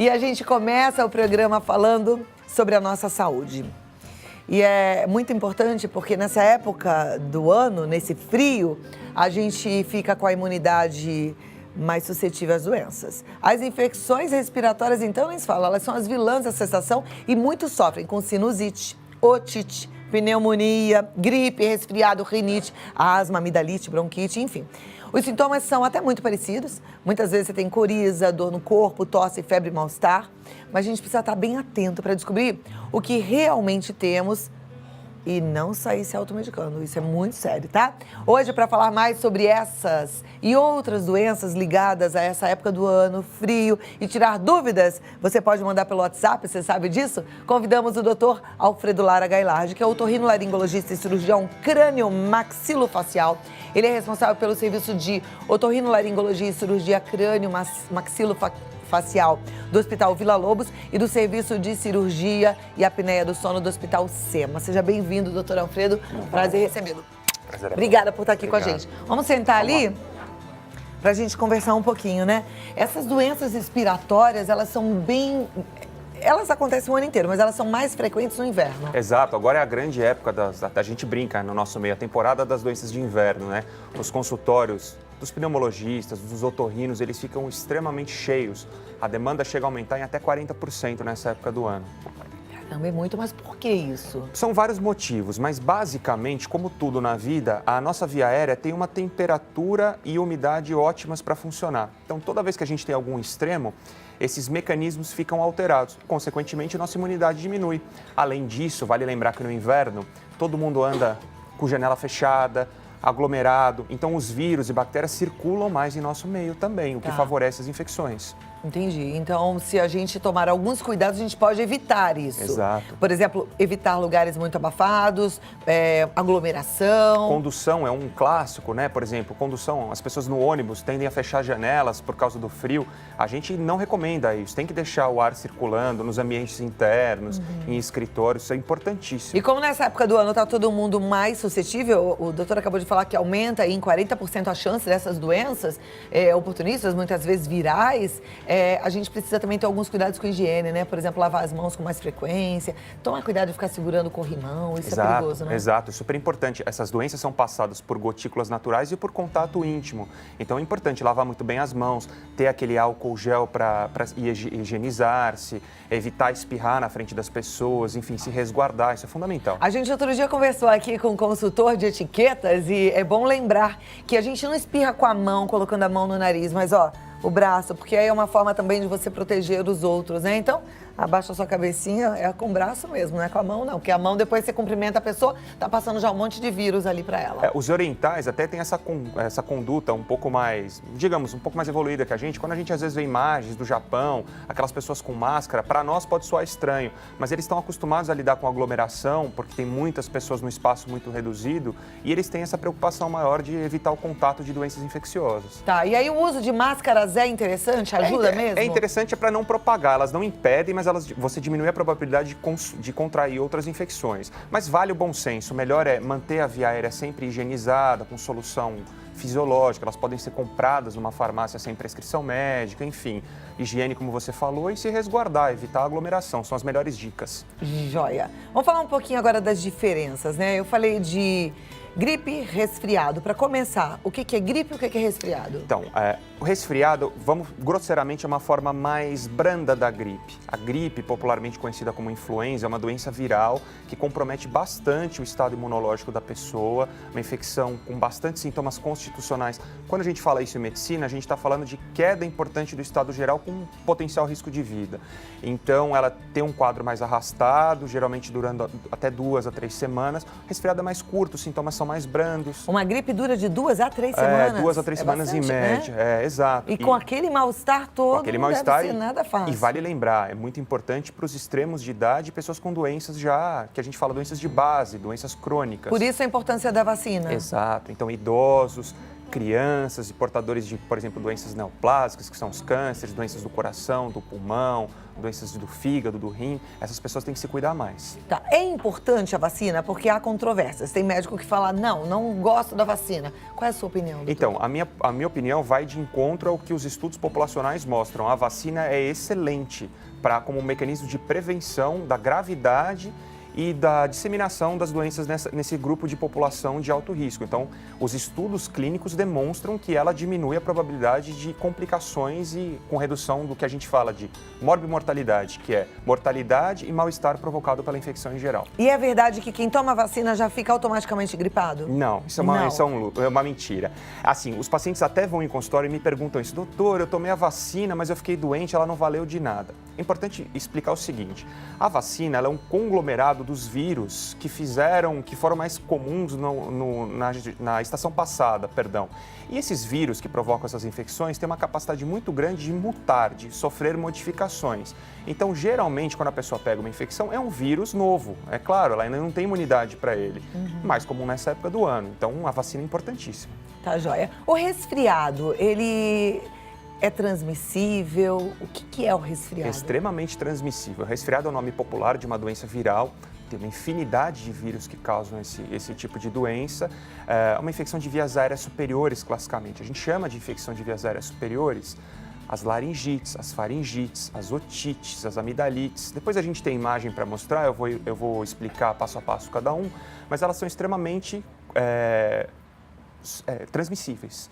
E a gente começa o programa falando sobre a nossa saúde. E é muito importante porque nessa época do ano, nesse frio, a gente fica com a imunidade mais suscetível às doenças. As infecções respiratórias, então, nem se fala, elas são as vilãs da estação e muitos sofrem com sinusite, otite, pneumonia, gripe, resfriado, rinite, asma, amidalite, bronquite, enfim. Os sintomas são até muito parecidos. Muitas vezes você tem coriza, dor no corpo, tosse, febre e mal-estar. Mas a gente precisa estar bem atento para descobrir o que realmente temos e não sair se automedicando. Isso é muito sério, tá? Hoje, para falar mais sobre essas e outras doenças ligadas a essa época do ano, frio, e tirar dúvidas, você pode mandar pelo WhatsApp, você sabe disso? Convidamos o Dr. Alfredo Lara Gaillardi, que é otorrinolaringologista e cirurgião crânio-maxilofacial. Ele é responsável pelo serviço de otorrinolaringologia e cirurgia crânio-maxilofacial do Hospital Vila Lobos e do Serviço de Cirurgia e Apneia do Sono do Hospital SEMA. Seja bem-vindo, doutor Alfredo. Prazer recebê-lo. Obrigada por estar aqui com a gente. Vamos sentar ali para a gente conversar um pouquinho, né? Essas doenças respiratórias, elas acontecem o ano inteiro, mas elas são mais frequentes no inverno. Exato, agora é a grande época a gente brinca no nosso meio, a temporada das doenças de inverno, né? Os consultórios dos pneumologistas, dos otorrinos, eles ficam extremamente cheios. A demanda chega a aumentar em até 40% nessa época do ano. Caramba, é muito, mas por que isso? São vários motivos, mas basicamente, como tudo na vida, a nossa via aérea tem uma temperatura e umidade ótimas para funcionar. Então, toda vez que a gente tem algum extremo, esses mecanismos ficam alterados. Consequentemente, nossa imunidade diminui. Além disso, vale lembrar que no inverno, todo mundo anda com janela fechada, aglomerado. Então, os vírus e bactérias circulam mais em nosso meio também, o que favorece as infecções. Entendi. Então, se a gente tomar alguns cuidados, a gente pode evitar isso. Exato. Por exemplo, evitar lugares muito abafados, aglomeração. Condução é um clássico, né? Por exemplo, condução, as pessoas no ônibus tendem a fechar janelas por causa do frio. A gente não recomenda isso. Tem que deixar o ar circulando nos ambientes internos, em escritórios. Isso é importantíssimo. E como nessa época do ano está todo mundo mais suscetível, o doutor acabou de falar que aumenta em 40% a chance dessas doenças oportunistas, muitas vezes virais. A gente precisa também ter alguns cuidados com higiene, né? Por exemplo, lavar as mãos com mais frequência, tomar cuidado de ficar segurando o corrimão, isso é perigoso, né? Exato, é super importante. Essas doenças são passadas por gotículas naturais e por contato íntimo. Então é importante lavar muito bem as mãos, ter aquele álcool gel para higienizar-se, evitar espirrar na frente das pessoas, enfim, se resguardar, isso é fundamental. A gente outro dia conversou aqui com um consultor de etiquetas e é bom lembrar que a gente não espirra com a mão, colocando a mão no nariz, mas o braço, porque aí é uma forma também de você proteger os outros, né? Então, abaixa a sua cabecinha, é com o braço mesmo, não é com a mão não, porque a mão depois você cumprimenta a pessoa, tá passando já um monte de vírus ali para ela. Os orientais até têm essa conduta um pouco mais, digamos, um pouco mais evoluída que a gente. Quando a gente às vezes vê imagens do Japão, aquelas pessoas com máscara, para nós pode soar estranho, mas eles estão acostumados a lidar com aglomeração, porque tem muitas pessoas no espaço muito reduzido, e eles têm essa preocupação maior de evitar o contato de doenças infecciosas. Tá, e aí o uso de máscaras é interessante? Ajuda mesmo? É interessante para não propagar, elas não impedem, mas você diminui a probabilidade de contrair outras infecções. Mas vale o bom senso, o melhor é manter a via aérea sempre higienizada, com solução fisiológica, elas podem ser compradas numa farmácia sem prescrição médica, enfim, higiene como você falou e se resguardar, evitar a aglomeração, são as melhores dicas. Joia. Vamos falar um pouquinho agora das diferenças, né? Eu falei de gripe, resfriado. Para começar, o que é gripe e o que é resfriado? Então, o resfriado, grosseiramente, é uma forma mais branda da gripe. A gripe, popularmente conhecida como influenza, é uma doença viral que compromete bastante o estado imunológico da pessoa, uma infecção com bastante sintomas constitucionais. Quando a gente fala isso em medicina, a gente está falando de queda importante do estado geral com potencial risco de vida. Então, ela tem um quadro mais arrastado, geralmente durando até 2 a 3 semanas. O resfriado é mais curto, os sintomas são mais brandos. Uma gripe dura de 2 a 3 semanas? 2 a 3 semanas bastante, em média, né? Exato. E com aquele mal-estar todo, aquele não mal-estar, deve ser nada fácil. E vale lembrar, é muito importante para os extremos de idade e pessoas com doenças já, que a gente fala doenças de base, doenças crônicas. Por isso a importância da vacina. Exato. Então, idosos crianças e portadores de, por exemplo, doenças neoplásicas, que são os cânceres, doenças do coração, do pulmão, doenças do fígado, do rim, essas pessoas têm que se cuidar mais. Tá. É importante a vacina porque há controvérsias. Tem médico que fala, não gosto da vacina. Qual é a sua opinião, doutor? Então, a minha opinião vai de encontro ao que os estudos populacionais mostram. A vacina é excelente como um mecanismo de prevenção da gravidade e da disseminação das doenças nesse grupo de população de alto risco. Então, os estudos clínicos demonstram que ela diminui a probabilidade de complicações e com redução do que a gente fala de morbimortalidade, que é mortalidade e mal-estar provocado pela infecção em geral. E é verdade que quem toma vacina já fica automaticamente gripado? Não, isso é uma mentira. Assim, os pacientes até vão em consultório e me perguntam isso, doutor, eu tomei a vacina, mas eu fiquei doente, ela não valeu de nada. É importante explicar o seguinte, a vacina ela é um conglomerado dos vírus que foram mais comuns na estação passada, perdão. E esses vírus que provocam essas infecções têm uma capacidade muito grande de mutar, de sofrer modificações. Então, geralmente, quando a pessoa pega uma infecção, é um vírus novo. É claro, ela ainda não tem imunidade para ele. Mais comum nessa época do ano. Então, a vacina é importantíssima. Tá, joia. O resfriado, ele é transmissível? O que é o resfriado? É extremamente transmissível. O resfriado é o nome popular de uma doença viral. Tem uma infinidade de vírus que causam esse tipo de doença. É uma infecção de vias aéreas superiores, classicamente. A gente chama de infecção de vias aéreas superiores as laringites, as faringites, as otites, as amidalites. Depois a gente tem imagem para mostrar, eu vou explicar passo a passo cada um, mas elas são extremamente transmissíveis.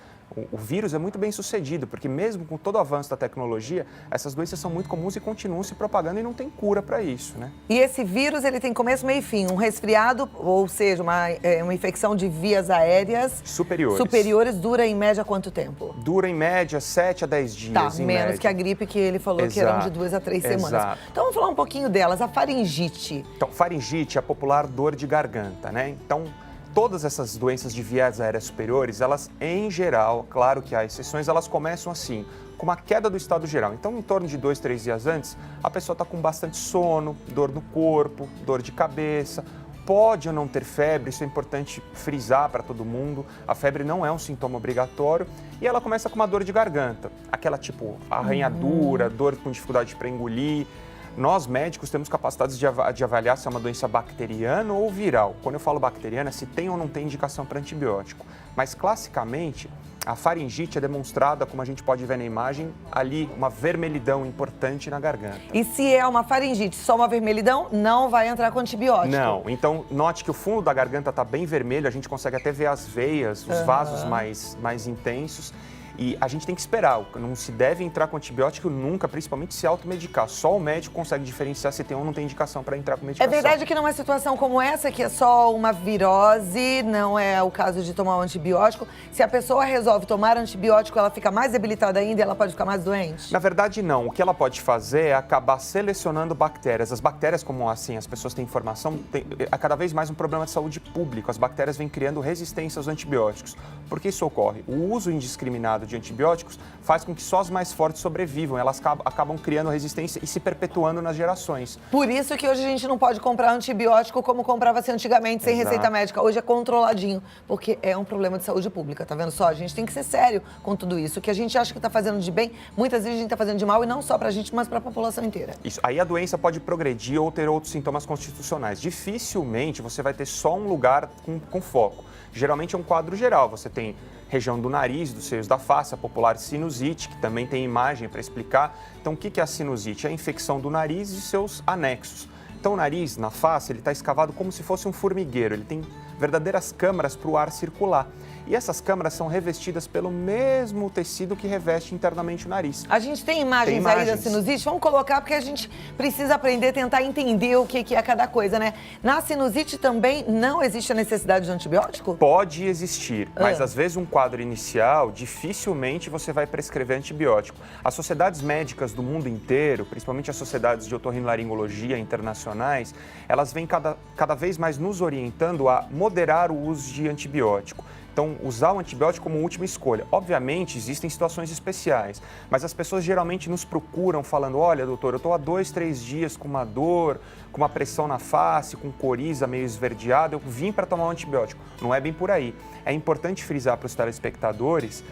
O vírus é muito bem sucedido, porque mesmo com todo o avanço da tecnologia, essas doenças são muito comuns e continuam se propagando e não tem cura para isso, né? E esse vírus, ele tem começo, meio e fim. Um resfriado, ou seja, uma infecção de vias aéreas superiores dura em média quanto tempo? Dura em média 7 a 10 dias, tá, em menos média. que a gripe que ele falou que eram de 2 a 3 semanas. Exato. Então vamos falar um pouquinho delas. A faringite. Então, faringite é a popular dor de garganta, né? Então, todas essas doenças de vias aéreas superiores, elas, em geral, claro que há exceções, elas começam assim, com uma queda do estado geral. Então, em torno de 2, 3 dias antes, a pessoa está com bastante sono, dor no corpo, dor de cabeça, pode ou não ter febre, isso é importante frisar para todo mundo, a febre não é um sintoma obrigatório, e ela começa com uma dor de garganta, aquela tipo arranhadura, dor com dificuldade para engolir. Nós, médicos, temos capacidades de avaliar se é uma doença bacteriana ou viral. Quando eu falo bacteriana, se tem ou não tem indicação para antibiótico. Mas, classicamente, a faringite é demonstrada, como a gente pode ver na imagem, ali, uma vermelhidão importante na garganta. E se é uma faringite, só uma vermelhidão, não vai entrar com antibiótico? Não. Então, note que o fundo da garganta está bem vermelho, a gente consegue até ver as veias, os vasos mais intensos. E a gente tem que esperar, não se deve entrar com antibiótico nunca, principalmente se automedicar. Só o médico consegue diferenciar se tem ou não tem indicação para entrar com medicação. É verdade que numa situação como essa, que é só uma virose, não é o caso de tomar um antibiótico, se a pessoa resolve tomar antibiótico, ela fica mais debilitada ainda e ela pode ficar mais doente? Na verdade, não. O que ela pode fazer é acabar selecionando bactérias. As bactérias, como assim as pessoas têm informação, é cada vez mais um problema de saúde pública. As bactérias vêm criando resistência aos antibióticos. Por que isso ocorre? O uso indiscriminado de antibióticos faz com que só as mais fortes sobrevivam. Elas acabam criando resistência e se perpetuando nas gerações. Por isso que hoje a gente não pode comprar antibiótico como comprava-se antigamente, sem receita médica. Hoje é controladinho, porque é um problema de saúde pública, tá vendo só? A gente tem que ser sério com tudo isso. O que a gente acha que tá fazendo de bem, muitas vezes a gente tá fazendo de mal, e não só pra gente, mas pra população inteira. Isso. Aí a doença pode progredir ou ter outros sintomas constitucionais. Dificilmente você vai ter só um lugar com foco. Geralmente é um quadro geral. Você tem região do nariz, dos seios da face, a popular sinusite, que também tem imagem para explicar. Então, o que é a sinusite? É a infecção do nariz e seus anexos. Então, o nariz, na face, ele está escavado como se fosse um formigueiro. Ele tem verdadeiras câmaras para o ar circular. E essas câmaras são revestidas pelo mesmo tecido que reveste internamente o nariz. A gente tem imagens aí da sinusite? Vamos colocar, porque a gente precisa aprender, tentar entender o que é cada coisa, né? Na sinusite também não existe a necessidade de antibiótico? Pode existir, mas às vezes um quadro inicial, dificilmente você vai prescrever antibiótico. As sociedades médicas do mundo inteiro, principalmente as sociedades de otorrinolaringologia internacionais, elas vêm cada vez mais nos orientando a moderar o uso de antibiótico. Então, usar o antibiótico como última escolha. Obviamente, existem situações especiais, mas as pessoas geralmente nos procuram falando, olha, doutor, eu estou há 2, 3 dias com uma dor, com uma pressão na face, com coriza meio esverdeada, eu vim para tomar um antibiótico. Não é bem por aí. É importante frisar para os telespectadores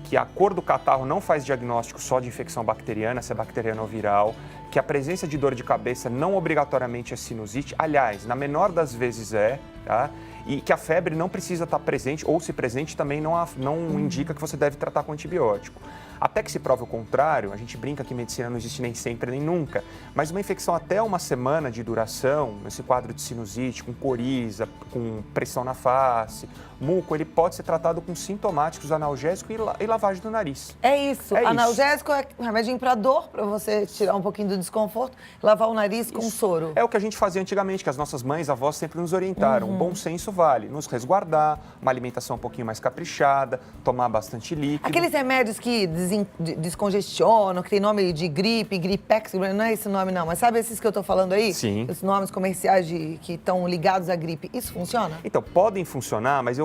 que a cor do catarro não faz diagnóstico só de infecção bacteriana, se é bacteriana ou viral, que a presença de dor de cabeça não obrigatoriamente é sinusite, aliás, na menor das vezes tá? E que a febre não precisa estar presente, ou se presente também não indica que você deve tratar com antibiótico. Até que se prove o contrário, a gente brinca que medicina não existe nem sempre nem nunca, mas uma infecção até uma semana de duração, esse quadro de sinusite, com coriza, com pressão na face, muco, ele pode ser tratado com sintomáticos, analgésico e lavagem do nariz. É isso. Analgésico é um remedinho para dor, para você tirar um pouquinho do desconforto, lavar o nariz com soro. É o que a gente fazia antigamente, que as nossas mães, avós sempre nos orientaram. O bom senso vale, nos resguardar, uma alimentação um pouquinho mais caprichada, tomar bastante líquido. Aqueles remédios que descongestionam, que tem nome de gripe, Gripex, não é esse nome não, mas sabe esses que eu tô falando aí? Sim. Os nomes comerciais que estão ligados à gripe, isso funciona? Então, podem funcionar, mas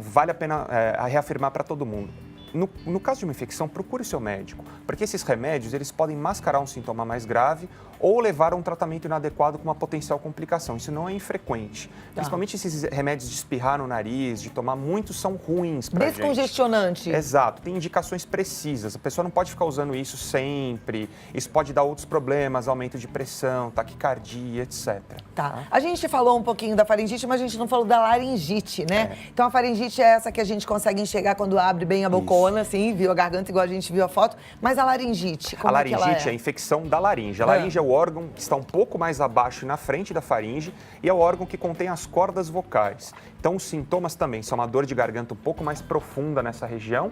vale a pena reafirmar para todo mundo. No caso de uma infecção, procure o seu médico, porque esses remédios eles podem mascarar um sintoma mais grave ou levar a um tratamento inadequado com uma potencial complicação. Isso não é infrequente. Principalmente esses remédios de espirrar no nariz, de tomar muitos, são ruins para a gente. Descongestionante. Exato, tem indicações precisas. A pessoa não pode ficar usando isso sempre. Isso pode dar outros problemas, aumento de pressão, taquicardia, etc. Tá. A gente falou um pouquinho da faringite, mas a gente não falou da laringite, né? Então a faringite é essa que a gente consegue enxergar quando abre bem a bocona, assim, viu a garganta igual a gente viu a foto. Mas a laringite, como é que ela é? A laringite é a infecção da laringe. A laringe é o órgão que está um pouco mais abaixo na frente da faringe e é o órgão que contém as cordas vocais. Então, os sintomas também são uma dor de garganta um pouco mais profunda nessa região,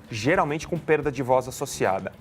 geralmente com perda de voz associada.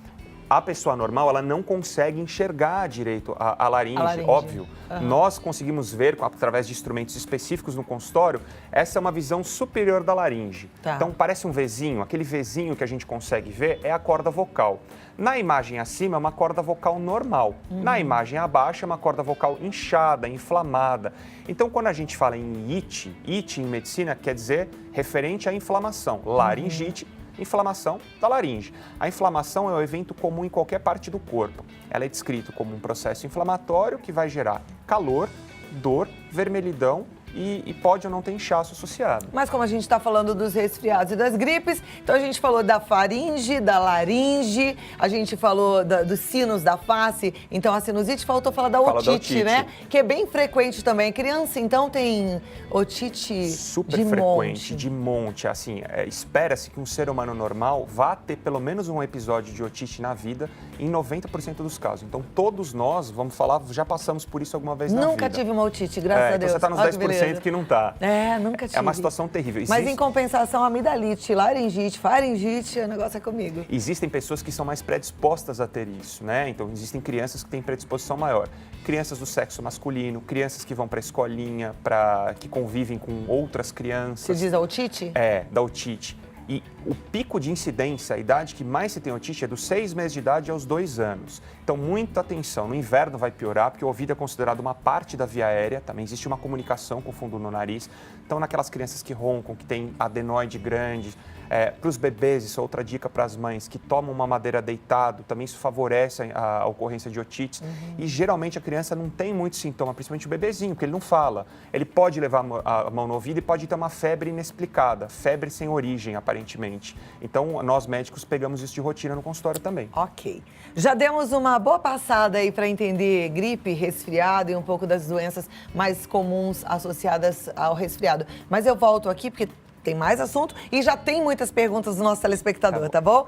A pessoa normal, ela não consegue enxergar direito a laringe, óbvio. Nós conseguimos ver, através de instrumentos específicos no consultório, essa é uma visão superior da laringe. Tá. Então, parece um Vzinho, aquele Vzinho que a gente consegue ver é a corda vocal. Na imagem acima é uma corda vocal normal. Na imagem abaixo é uma corda vocal inchada, inflamada. Então, quando a gente fala em it em medicina quer dizer referente à inflamação. Laringite, inflamação da laringe. A inflamação é um evento comum em qualquer parte do corpo. Ela é descrita como um processo inflamatório que vai gerar calor, dor, vermelhidão e pode ou não ter inchaço associado. Mas como a gente está falando dos resfriados e das gripes, então a gente falou da faringe, da laringe, a gente falou dos sinos da face, então a sinusite, faltou falar da otite, né? Que é bem frequente também. Criança, então, tem otite super frequente, de monte. Assim, espera-se que um ser humano normal vá ter pelo menos um episódio de otite na vida em 90% dos casos. Então, todos nós, vamos falar, já passamos por isso alguma vez na vida. Nunca tive uma otite, graças a Deus. Então você está nos 10% que não está. Nunca tive. É uma situação terrível. Mas em compensação, amidalite, laringite, faringite, o negócio é comigo. Existem pessoas que são mais predispostas a ter isso, né? Então, existem crianças que têm predisposição maior. Crianças do sexo masculino, crianças que vão para a escolinha, que convivem com outras crianças. Você diz a otite? Da otite. E o pico de incidência, a idade que mais se tem otite é dos 6 meses de idade aos 2 anos. Então, muita atenção. No inverno vai piorar, porque o ouvido é considerado uma parte da via aérea. Também existe uma comunicação com o fundo no nariz. Então, naquelas crianças que roncam, que têm adenoide grande, para os bebês, isso é outra dica para as mães, que tomam uma madeira deitado, também isso favorece a ocorrência de otites. E geralmente a criança não tem muito sintoma, principalmente o bebezinho, porque ele não fala. Ele pode levar a mão no ouvido e pode ter uma febre inexplicada, febre sem origem, aparentemente. Então, nós médicos pegamos isso de rotina no consultório também. Ok. Já demos uma boa passada aí para entender gripe, resfriado e um pouco das doenças mais comuns associadas ao resfriado. Mas eu volto aqui porque tem mais assunto e já tem muitas perguntas do nosso telespectador, tá bom?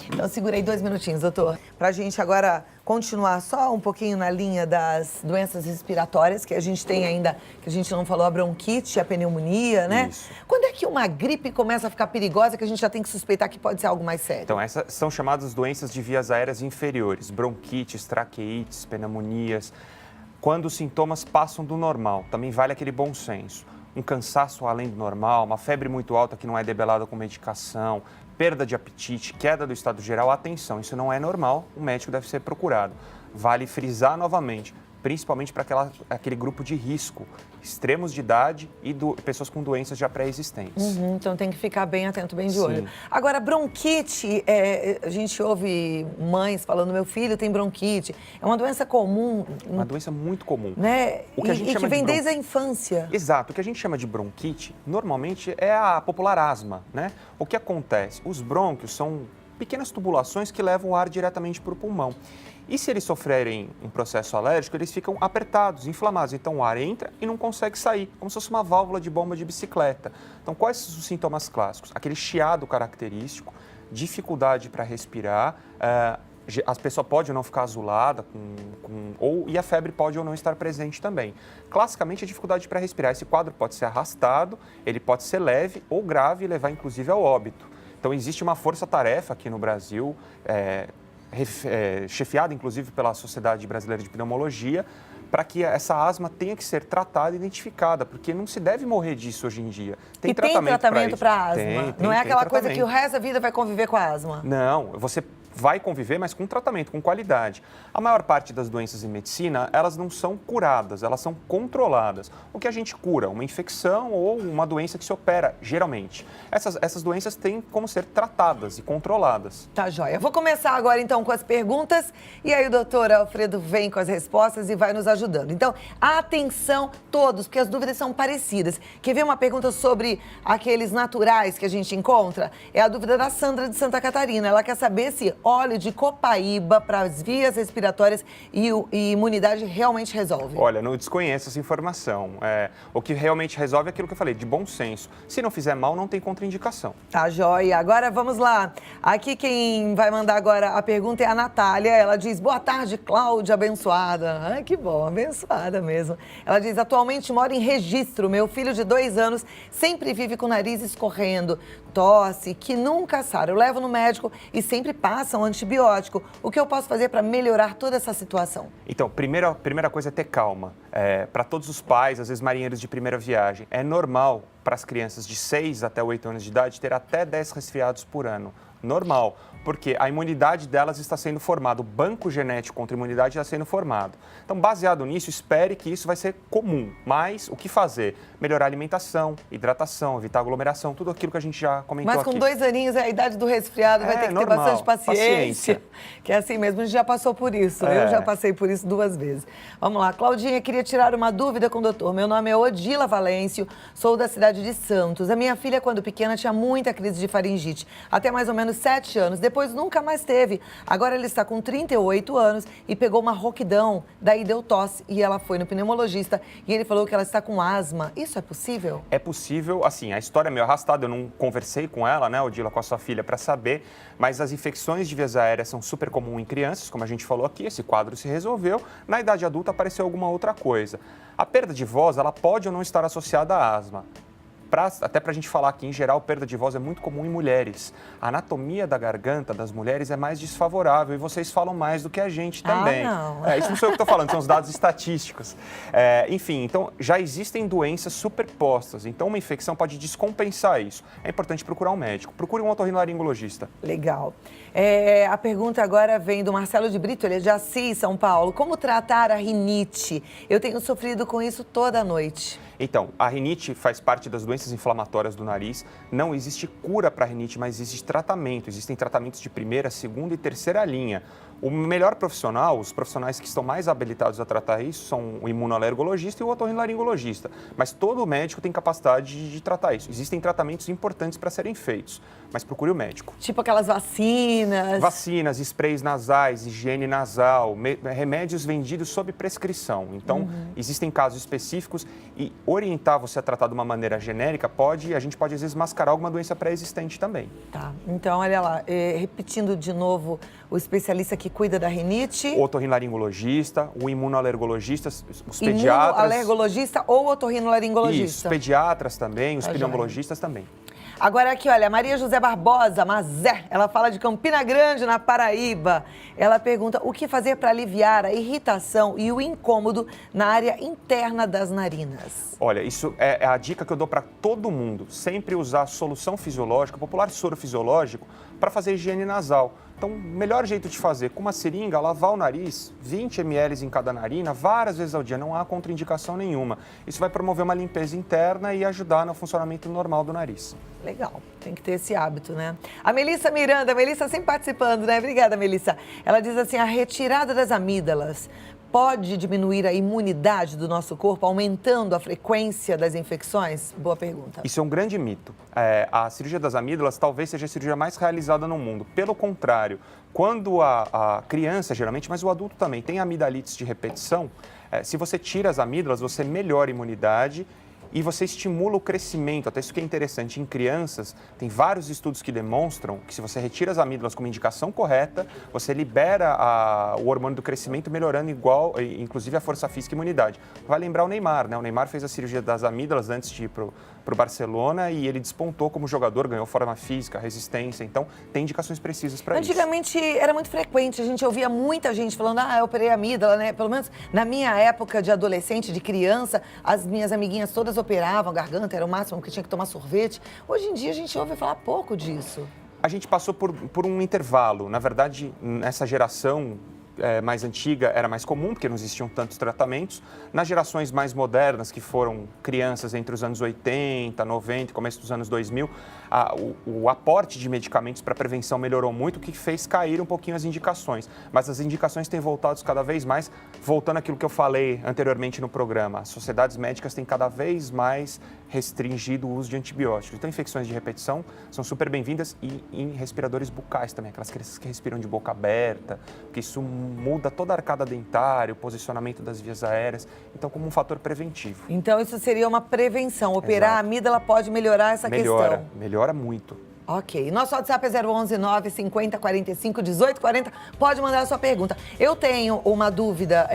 Então segura aí 2 minutinhos, doutor. Pra gente agora continuar só um pouquinho na linha das doenças respiratórias, que a gente tem ainda, que a gente não falou, a bronquite, a pneumonia, né? Isso. Quando é que uma gripe começa a ficar perigosa, que a gente já tem que suspeitar que pode ser algo mais sério? Então, essas são chamadas doenças de vias aéreas inferiores, bronquites, traqueites, pneumonias, quando os sintomas passam do normal. Também vale aquele bom senso. Um cansaço além do normal, uma febre muito alta que não é debelada com medicação, perda de apetite, queda do estado geral, atenção, isso não é normal, o médico deve ser procurado. Vale frisar novamente, principalmente para aquele grupo de risco, extremos de idade e pessoas com doenças já pré-existentes. Então tem que ficar bem atento, bem de olho. Sim. Agora, bronquite, a gente ouve mães falando, meu filho tem bronquite. É uma doença comum. Uma doença muito comum. Né? O que a gente e chama que vem de desde a infância. Exato. O que a gente chama de bronquite, normalmente, é a popular asma, né? O que acontece? Os brônquios são pequenas tubulações que levam o ar diretamente para o pulmão. E se eles sofrerem um processo alérgico, eles ficam apertados, inflamados. Então o ar entra e não consegue sair, como se fosse uma válvula de bomba de bicicleta. Então quais são os sintomas clássicos? Aquele chiado característico, dificuldade para respirar, a pessoa pode ou não ficar azulada, e a febre pode ou não estar presente também. Classicamente, a dificuldade para respirar. Esse quadro pode ser arrastado, ele pode ser leve ou grave e levar inclusive ao óbito. Então existe uma força-tarefa aqui no Brasil, chefiada inclusive pela Sociedade Brasileira de Pneumologia, para que essa asma tenha que ser tratada e identificada, porque não se deve morrer disso hoje em dia. Tem tratamento para asma? Não é aquela coisa que o resto da vida vai conviver com a asma? Não, você vai conviver, mas com tratamento, com qualidade. A maior parte das doenças em medicina, elas não são curadas, elas são controladas. O que a gente cura? Uma infecção ou uma doença que se opera, geralmente. Essas doenças têm como ser tratadas e controladas. Tá, joia. Vou começar agora, então, com as perguntas e aí o doutor Alfredo vem com as respostas e vai nos ajudando. Então, atenção todos, porque as dúvidas são parecidas. Quer ver uma pergunta sobre aqueles naturais que a gente encontra? É a dúvida da Sandra de Santa Catarina. Ela quer saber se óleo de copaíba para as vias respiratórias e imunidade realmente resolve. Olha, não desconheço essa informação. O que realmente resolve é aquilo que eu falei, de bom senso. Se não fizer mal, não tem contraindicação. Tá, joia. Agora vamos lá. Aqui quem vai mandar agora a pergunta é a Natália. Ela diz, boa tarde, Cláudia, abençoada. Ai, que bom, abençoada mesmo. Ela diz, atualmente moro em Registro. Meu filho de 2 anos sempre vive com o nariz escorrendo, tosse, que nunca sara. Eu levo no médico e sempre passa um antibiótico. O que eu posso fazer para melhorar toda essa situação? Então, primeira coisa é ter calma. Para todos os pais, às vezes marinheiros de primeira viagem, é normal para as crianças de 6 até 8 anos de idade ter até 10 resfriados por ano. Normal, porque a imunidade delas está sendo formada, o banco genético contra a imunidade está sendo formado. Então, baseado nisso, espere que isso vai ser comum. Mas o que fazer? Melhorar a alimentação, hidratação, evitar aglomeração, tudo aquilo que a gente já comentou aqui. Mas com 2 aninhos, a idade do resfriado vai ter que normal, ter bastante paciência. Que é assim mesmo, a gente já passou por isso. Eu já passei por isso 2 vezes. Vamos lá, Claudinha, queria tirar uma dúvida com o doutor. Meu nome é Odila Valêncio, sou da cidade de Santos. A minha filha, quando pequena, tinha muita crise de faringite, até mais ou menos 7 anos. Depois nunca mais teve. Agora ela está com 38 anos e pegou uma rouquidão, daí deu tosse e ela foi no pneumologista e ele falou que ela está com asma. Isso é possível? É possível, assim, a história é meio arrastada, eu não conversei com ela, né, Odila, com a sua filha, para saber, mas as infecções de vias aéreas são super comuns em crianças, como a gente falou aqui, esse quadro se resolveu, na idade adulta apareceu alguma outra coisa. A perda de voz, ela pode ou não estar associada à asma. Até para a gente falar aqui, em geral, perda de voz é muito comum em mulheres. A anatomia da garganta das mulheres é mais desfavorável e vocês falam mais do que a gente também. Não. Isso não sou eu que estou falando, são os dados estatísticos. Enfim, então já existem doenças superpostas, então uma infecção pode descompensar isso. É importante procurar um médico, procure um otorrinolaringologista. Legal. A pergunta agora vem do Marcelo de Brito, ele é de Assis, São Paulo. Como tratar a rinite? Eu tenho sofrido com isso toda noite. Então, a rinite faz parte das doenças inflamatórias do nariz. Não existe cura para a rinite, mas existe tratamento. Existem tratamentos de primeira, segunda e terceira linha. O melhor profissional, os profissionais que estão mais habilitados a tratar isso são o imunoalergologista e o otorrinolaringologista. Mas todo médico tem capacidade de tratar isso. Existem tratamentos importantes para serem feitos, mas procure o médico. Tipo aquelas vacinas. Vacinas, sprays nasais, higiene nasal, remédios vendidos sob prescrição. Então, existem casos específicos e orientar você a tratar de uma maneira genérica a gente pode às vezes mascarar alguma doença pré-existente também. Tá, então olha lá, repetindo de novo, o especialista que cuida da rinite. O otorrinolaringologista, o imunoalergologista, os pediatras. Imunoalergologista ou otorrinolaringologista. Isso, os pediatras também, os pneumologistas também. Agora aqui, olha, Maria José Barbosa, Mazé, ela fala de Campina Grande, na Paraíba. Ela pergunta o que fazer para aliviar a irritação e o incômodo na área interna das narinas. Olha, isso é a dica que eu dou para todo mundo. Sempre usar solução fisiológica, popular soro fisiológico, para fazer higiene nasal. Então, o melhor jeito de fazer, com uma seringa, lavar o nariz, 20 ml em cada narina, várias vezes ao dia, não há contraindicação nenhuma. Isso vai promover uma limpeza interna e ajudar no funcionamento normal do nariz. Legal, tem que ter esse hábito, né? A Melissa Miranda, a Melissa sempre participando, né? Obrigada, Melissa. Ela diz assim, a retirada das amígdalas pode diminuir a imunidade do nosso corpo, aumentando a frequência das infecções? Boa pergunta. Isso é um grande mito. A cirurgia das amígdalas talvez seja a cirurgia mais realizada no mundo. Pelo contrário, quando a criança, geralmente, mas o adulto também, tem amidalites de repetição, se você tira as amígdalas, você melhora a imunidade e você estimula o crescimento. Até isso que é interessante, em crianças, tem vários estudos que demonstram que se você retira as amígdalas com uma indicação correta, você libera o hormônio do crescimento, melhorando inclusive a força física e a imunidade. Vai lembrar o Neymar, né? O Neymar fez a cirurgia das amígdalas antes de ir para o Barcelona e ele despontou como jogador, ganhou forma física, resistência, então tem indicações precisas para isso. Antigamente era muito frequente, a gente ouvia muita gente falando, eu operei a amígdala, né? Pelo menos na minha época de adolescente, de criança, as minhas amiguinhas todas operavam a garganta, era o máximo que tinha que tomar sorvete. Hoje em dia a gente ouve falar pouco disso. A gente passou por um intervalo, na verdade, nessa geração mais antiga era mais comum, porque não existiam tantos tratamentos. Nas gerações mais modernas, que foram crianças entre os anos 80, 90 e começo dos anos 2000, o aporte de medicamentos para prevenção melhorou muito, o que fez cair um pouquinho as indicações. Mas as indicações têm voltado cada vez mais, voltando àquilo que eu falei anteriormente no programa. As sociedades médicas têm cada vez mais restringido o uso de antibióticos. Então, infecções de repetição são super bem-vindas e em respiradores bucais também, aquelas crianças que respiram de boca aberta, porque isso muda toda a arcada dentária, o posicionamento das vias aéreas, então como um fator preventivo. Então isso seria uma prevenção, operar a amígdala pode melhorar essa questão? Melhora muito. Ok. Nosso WhatsApp é 011 950 45 18 40. Pode mandar a sua pergunta. Eu tenho uma dúvida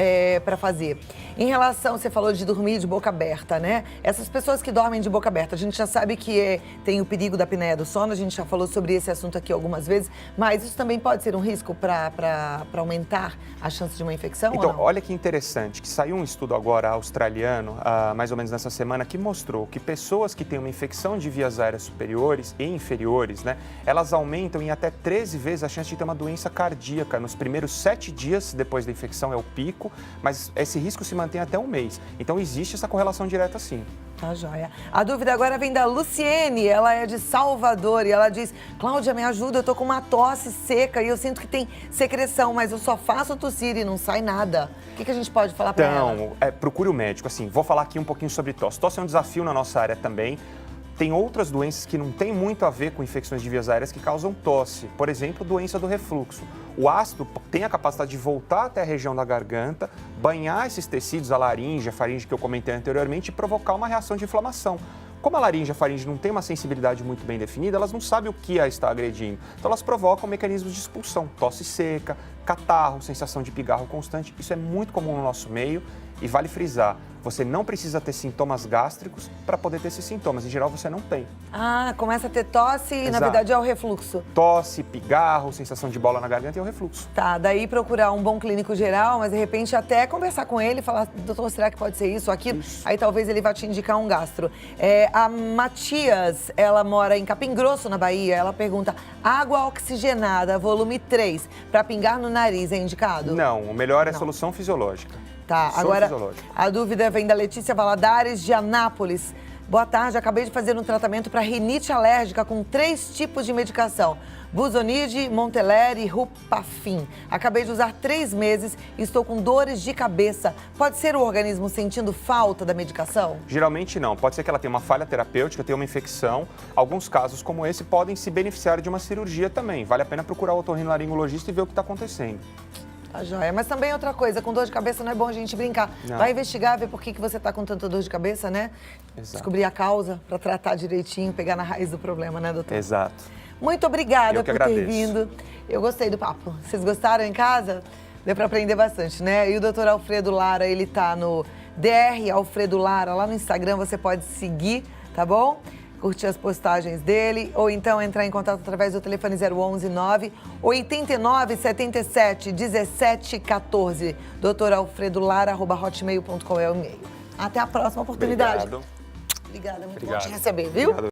para fazer. Em relação, você falou de dormir de boca aberta, né? Essas pessoas que dormem de boca aberta, a gente já sabe que tem o perigo da apneia do sono, a gente já falou sobre esse assunto aqui algumas vezes, mas isso também pode ser um risco para aumentar a chance de uma infecção então, ou não? Olha que interessante, que saiu um estudo agora australiano, mais ou menos nessa semana, que mostrou que pessoas que têm uma infecção de vias aéreas superiores e inferiores, né, elas aumentam em até 13 vezes a chance de ter uma doença cardíaca. Nos primeiros 7 dias depois da infecção é o pico, mas esse risco se mantém até um mês. Então, existe essa correlação direta, sim. Tá joia. A dúvida agora vem da Luciene, ela é de Salvador e ela diz, Cláudia, me ajuda, eu tô com uma tosse seca e eu sinto que tem secreção, mas eu só faço tossir e não sai nada. O que a gente pode falar para ela? Então, procure o médico. Assim, vou falar aqui um pouquinho sobre tosse. Tosse é um desafio na nossa área também. Tem outras doenças que não têm muito a ver com infecções de vias aéreas que causam tosse. Por exemplo, doença do refluxo. O ácido tem a capacidade de voltar até a região da garganta, banhar esses tecidos, a laringe, a faringe que eu comentei anteriormente, e provocar uma reação de inflamação. Como a laringe e a faringe não têm uma sensibilidade muito bem definida, elas não sabem o que a está agredindo. Então, elas provocam mecanismos de expulsão, tosse seca, catarro, sensação de pigarro constante. Isso é muito comum no nosso meio e vale frisar, você não precisa ter sintomas gástricos para poder ter esses sintomas. Em geral, você não tem. Começa a ter tosse e, na verdade, é o refluxo. Tosse, pigarro, sensação de bola na garganta e o refluxo. Tá, daí procurar um bom clínico geral, mas de repente até conversar com ele e falar, doutor, será que pode ser isso ou aquilo? Isso. Aí talvez ele vá te indicar um gastro. A Matias, ela mora em Capim Grosso, na Bahia, ela pergunta, água oxigenada, volume 3, para pingar no nariz, é indicado? Não, o melhor é solução fisiológica. Tá, agora a dúvida vem da Letícia Valadares, de Anápolis. Boa tarde, acabei de fazer um tratamento para rinite alérgica com 3 tipos de medicação. Buzonide, Monteler e Rupafin. Acabei de usar 3 meses e estou com dores de cabeça. Pode ser o organismo sentindo falta da medicação? Geralmente não. Pode ser que ela tenha uma falha terapêutica, tenha uma infecção. Alguns casos como esse podem se beneficiar de uma cirurgia também. Vale a pena procurar o otorrinolaringologista e ver o que está acontecendo. Tá joia. Mas também outra coisa, com dor de cabeça não é bom a gente brincar. Não. Vai investigar, ver por que você tá com tanta dor de cabeça, né? Exato. Descobrir a causa para tratar direitinho, pegar na raiz do problema, né, doutor? Exato. Muito obrigada por agradeço. ter vindo. Eu gostei do papo. Vocês gostaram em casa? Deu para aprender bastante, né? E o doutor Alfredo Lara, ele tá no DR Alfredo Lara, lá no Instagram, você pode seguir, tá bom? Curtir as postagens dele, ou então entrar em contato através do telefone 011 9 89 77 17 14. doutoralfredolara@hotmail.com é o e-mail. Até a próxima oportunidade. Obrigado. Obrigada, muito bom te receber, viu? Obrigado.